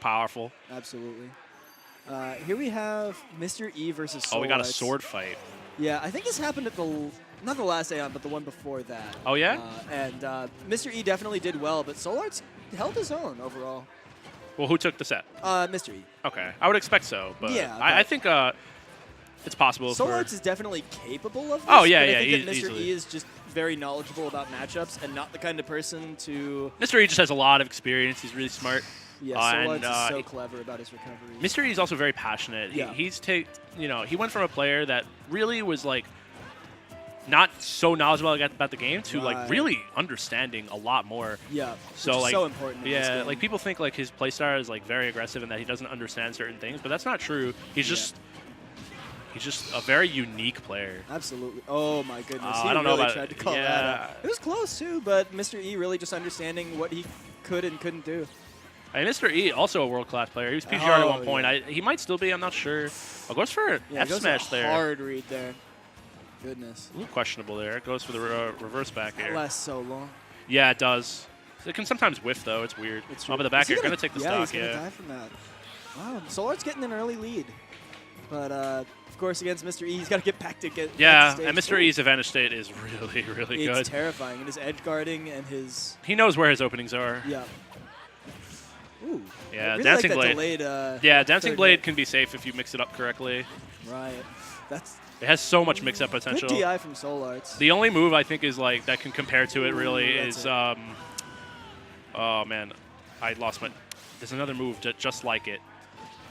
powerful. Absolutely. Here we have Mr. E versus SoulArts. Oh, we got a sword fight. Yeah, I think this happened at not the last AON, but the one before that. Oh, yeah? And Mr. E definitely did well, but SoulArts held his own overall. Well, who took the set? Mr. E. Okay. I would expect so, but yeah, I think it's possible. SoulArts is definitely capable of this. Oh, yeah, but yeah. I think that Mr. Easily. E is just very knowledgeable about matchups and not the kind of person to... Mr. E just has a lot of experience. He's really smart. Yeah, SoulArts is so clever about his recovery. Mr. E is also very passionate. Yeah. He went from a player that really was like not so knowledgeable about the game to like really understanding a lot more. Yeah. So like so important. In this game. like people think like his playstyle is like very aggressive and that he doesn't understand certain things, but that's not true. He's just a very unique player. Absolutely. Oh my goodness. He I don't know really about tried to call that out. It was close too, but Mr. E really just understanding what he could and couldn't do. And Mr. E, also a world-class player. He was PGR at one point. Yeah. He might still be. I'm not sure. Oh, goes for F smash there. Hard read there. Goodness. A little questionable there. It goes for the reverse back air. That lasts so long. Yeah, it does. It can sometimes whiff, though. It's weird. Oh, but the back air going to take the stock. He's gonna die from that. Wow, SoulArts getting an early lead. But, of course, against Mr. E, he's got to get back to get Yeah, and Mr. E's advantage state is really, really good. It's terrifying. And his edge guarding and his... He knows where his openings are. Yeah. Ooh. Yeah, really Dancing like Blade. Delayed, Dancing Blade can be safe if you mix it up correctly. Right. It has so much mix-up potential. Good DI from SoulArts. The only move I think is like that can compare to it really is oh man, I lost my. There's another move just like it.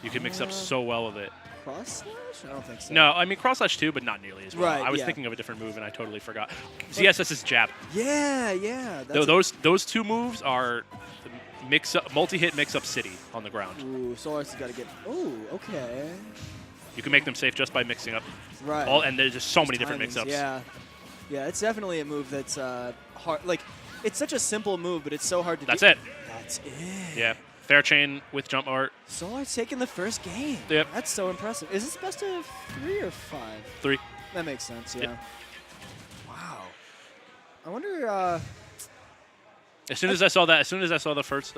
You can mix up so well with it. Cross slash? I don't think so. No, I mean cross slash too, but not nearly as well. Right, I was thinking of a different move and I totally forgot. ZSS is jab. Yeah, yeah. Those two moves are multi-hit mix-up city on the ground. Ooh, SoulArts has got to get. Ooh, okay. You can make them safe just by mixing up. Right. And there's just so many different mix-ups. Yeah. Yeah, it's definitely a move that's hard. Like, it's such a simple move, but it's so hard to do. That's it. That's it. Yeah. Fair chain with jump art. SoulArts taking the first game. Yep. That's so impressive. Is this best of 3 or 5? 3. That makes sense, yeah. Yep. Wow. I wonder... As soon as I saw the first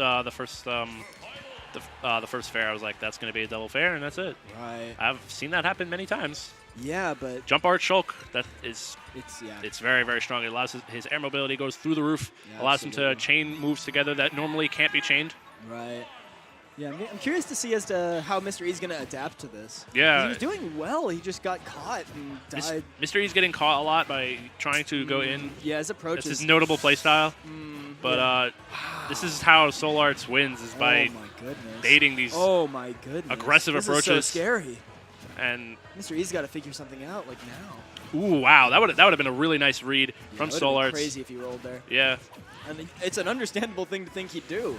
fair, I was like, that's going to be a double fair, and that's it. Right. I've seen that happen many times. Yeah, but... Jump art Shulk, it's It's very, very strong. It allows his air mobility goes through the roof, Yeah, allows him to chain moves together that normally can't be chained. Right. Yeah, I'm curious to see as to how Mr. E's going to adapt to this. Yeah. He was doing well. He just got caught and died. Mr. E's getting caught a lot by trying to go in. Yeah, his approach That's is... his notable playstyle. But wow. This is how SoulArts wins, is by baiting these aggressive approaches. This is so scary. And Mr. E's got to figure something out, like now. Ooh, wow. That would have been a really nice read from SoulArts. Crazy if he rolled there. Yeah. And it's an understandable thing to think he'd do.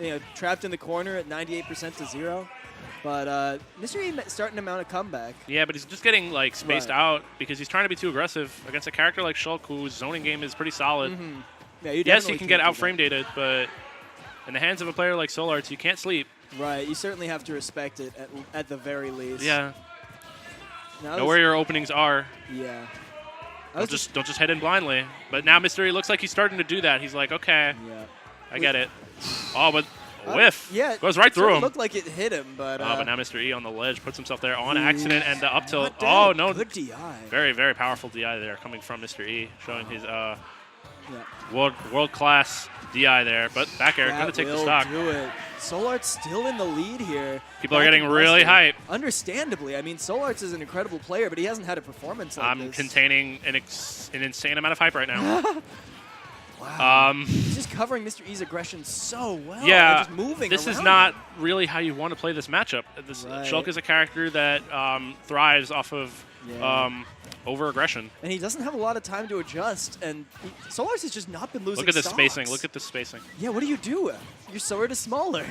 You know, trapped in the corner at 98% to 0. But Mr. E starting to mount a comeback. Yeah, but he's just getting like spaced out because he's trying to be too aggressive against a character like Shulk, whose zoning game is pretty solid. Yeah, yes, he can get out-frame dated, but in the hands of a player like SoulArts, you can't sleep. Right. You certainly have to respect it at the very least. Yeah. Know where your openings are. Yeah. Don't just head in blindly. But now Mr. E looks like he's starting to do that. He's like, okay, I get it. Oh, but whiff. Yeah. Goes right through him. It looked like it hit him, but... but now Mr. E on the ledge puts himself there on accident, and the up tilt. Oh, no. Good DI. Very, very powerful DI there coming from Mr. E, showing his world-class DI there. But back air, going to take the stock. Do it. SoulArts still in the lead here. People are getting really hype. Understandably. I mean, SoulArts is an incredible player, but he hasn't had a performance like this. I'm containing an insane amount of hype right now. Wow. He's just covering Mr. E's aggression so well. Yeah, just moving this is around not him. really how you want to play this matchup. Shulk is a character that thrives off of over-aggression. And he doesn't have a lot of time to adjust, and SoulArts has just not been losing Look at this stocks. spacing. Look at this spacing. Yeah, what do you do? Your sword is smaller.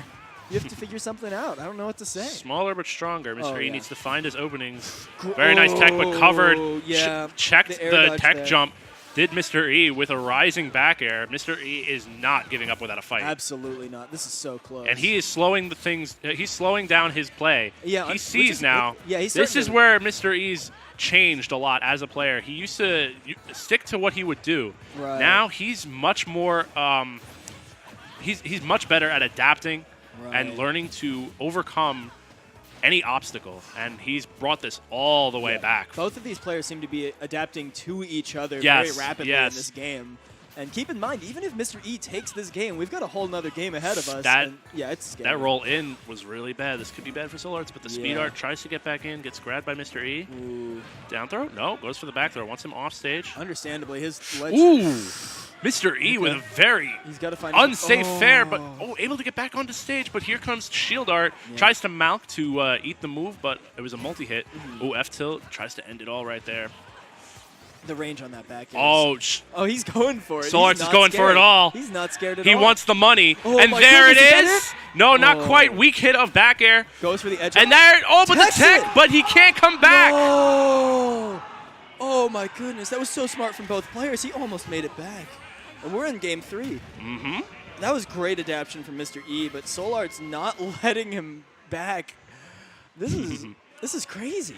You have to figure something out. I don't know what to say. Smaller but stronger. Mr. E needs to find his openings. Very nice tech, but covered. Yeah. Checked the tech there. jump. Did Mr. E with a rising back air. Mr. E is not giving up without a fight. Absolutely not. This is so close. And he is slowing the things. He's slowing down his play. Yeah, he sees now. He's this is where Mr. E's changed a lot as a player. He used to stick to what he would do. Right. Now he's much more. He's much better at adapting and learning to overcome any obstacle, and he's brought this all the way back. Both of these players seem to be adapting to each other Yes, very rapidly in this game. And keep in mind, even if Mr. E takes this game, we've got a whole nother game ahead of us. It's scary. That roll in was really bad. This could be bad for SoulArts, but the speed art tries to get back in, gets grabbed by Mr. E. Ooh. Down throw? No, goes for the back throw. Wants him off stage. Understandably, his ledge. Ooh! Mr. E with a very unsafe fair, but able to get back onto stage. But here comes Shield Art. Tries to Malk to eat the move, but it was a multi-hit. Oh, F-tilt. Tries to end it all right there. The range on that back is... Oh, he's going for it. SoulArts is going for it all. He's not scared at all. He wants the money. Oh, and there it is. No, not Oh. quite. Weak hit of back air. Goes for the edge. And there, but the tech, it. but he can't come back. No. Oh, my goodness. That was so smart from both players. He almost made it back. And we're in game 3. Mm-hmm. That was great adaptation from Mr. E, but SoulArts not letting him back. This is crazy.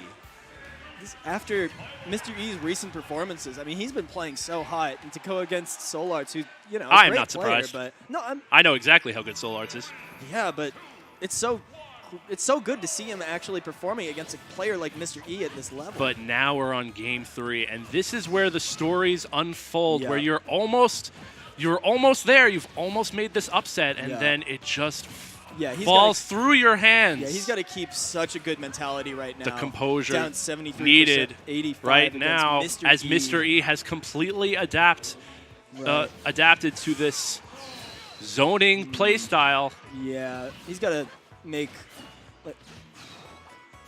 After Mr. E's recent performances, I mean, he's been playing so hot, and to go against SoulArts, who, you know, I am great not surprised. Player, but I know exactly how good SoulArts is. Yeah, but it's so good to see him actually performing against a player like Mr. E at this level. But now we're on game 3, and this is where the stories unfold, where you're almost there. You've almost made this upset, and then it just falls through your hands. Yeah, he's got to keep such a good mentality right now. The composure down 73%, needed 85 right now Mr. as E. Mr. E has completely adapted to this zoning play style. Yeah, he's got to make...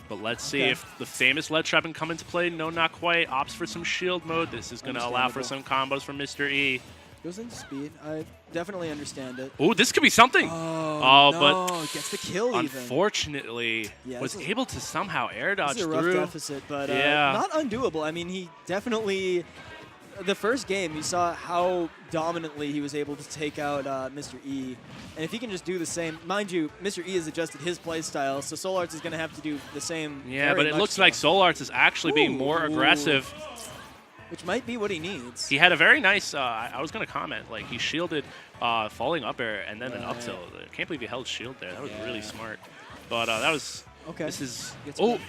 But let's see if the famous ledge trap can come into play. No, not quite. Opts for some shield mode. This is going to allow for some combos from Mr. E. Goes into speed. I definitely understand it. Oh, this could be something. Oh, no. But gets the kill unfortunately, was able to somehow air dodge through. This is a rough deficit, but not undoable. I mean, he definitely... The first game, you saw how dominantly he was able to take out Mr. E. And if he can just do the same, mind you, Mr. E has adjusted his play style, so SoulArts is going to have to do the same. Yeah, but it looks like SoulArts is actually being more aggressive. Which might be what he needs. He had a very nice, I was going to comment, like he shielded falling up air and then an up tilt. I can't believe he held shield there. That was really smart. But that was... Okay. This is...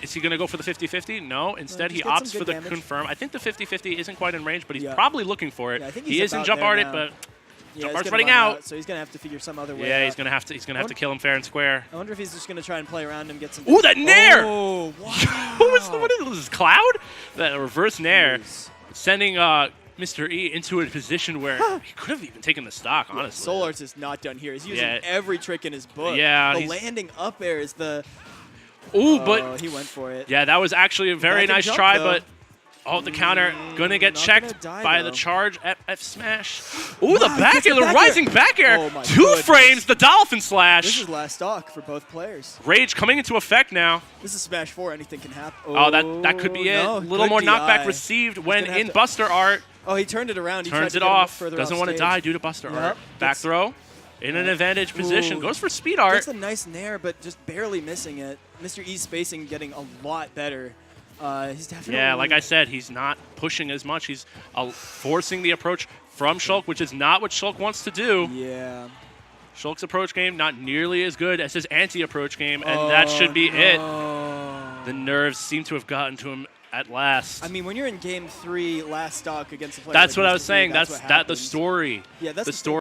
is he going to go for the 50-50? No. Instead, he opts for the confirm. I think the 50-50 isn't quite in range, but he's probably looking for it. Yeah, I think he is in jump art it, but jump art's running out. So he's going to have to figure some other way Yeah, out. he's going to have to kill him fair and square. I wonder if he's just going to try and play around him, get some... Ooh, that nair! Oh, wow. what is this, Cloud? That reverse nair. Sending Mr. E into a position where he could have even taken the stock, honestly. SoulArts is not done here. He's using every trick in his book. Yeah, the landing up air is the... Ooh, but he went for it. Yeah, that was actually a very nice try, but the counter gonna get checked by the charge at F smash. Ooh, the back air, the rising back air. Oh my Two goodness. frames, the dolphin slash. This is last stock for both players. Rage coming into effect now. This is Smash 4. Anything can happen. Oh, that could be it. A little more knockback received when in Buster Art. Oh, he turned it around. He turns it off. Doesn't want to die due to Buster Art. Back throw. In an advantage position. Goes for speed art. That's a nice nair, but just barely missing it. Mr. E's spacing getting a lot better. He's definitely... Yeah, like I said, he's not pushing as much. He's forcing the approach from Shulk, which is not what Shulk wants to do. Yeah. Shulk's approach game not nearly as good as his anti-approach game, and that should be it. The nerves seem to have gotten to him at last. I mean, when you're in game 3, last stock against a player that's like what I Mr. was saying. That's the story. Yeah, that's the story.